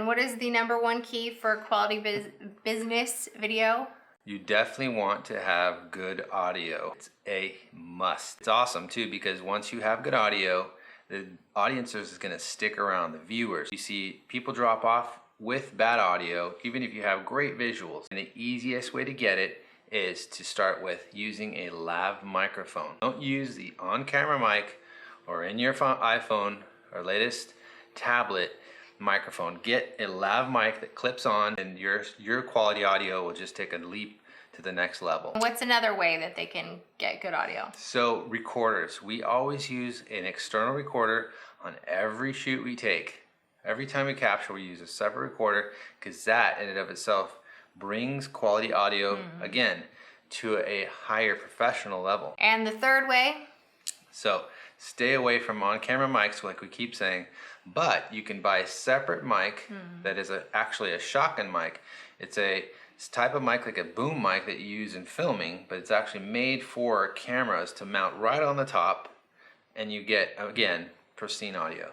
And what is the #1 key for quality business video? You definitely want to have good audio. It's a must. It's awesome too because once you have good audio, the audience is going to stick around, the viewers. You see people drop off with bad audio, even if you have great visuals. And the easiest way to get it is to start with using a lav microphone. Don't use the on-camera mic or in your iPhone or latest tablet microphone. Get a lav mic that clips on and your quality audio will just take a leap to the next level. What's another way that they can get good audio? So recorders, we always use an external recorder on every shoot we take. Every time we capture, we use a separate recorder because that in and of itself brings quality audio, again, to a higher professional level. And the third way? So stay away from on-camera mics like we keep saying, but you can buy a separate mic that is actually a shotgun mic. It's a type of mic like a boom mic that you use in filming, but it's actually made for cameras to mount right on the top, and you get, again, pristine audio.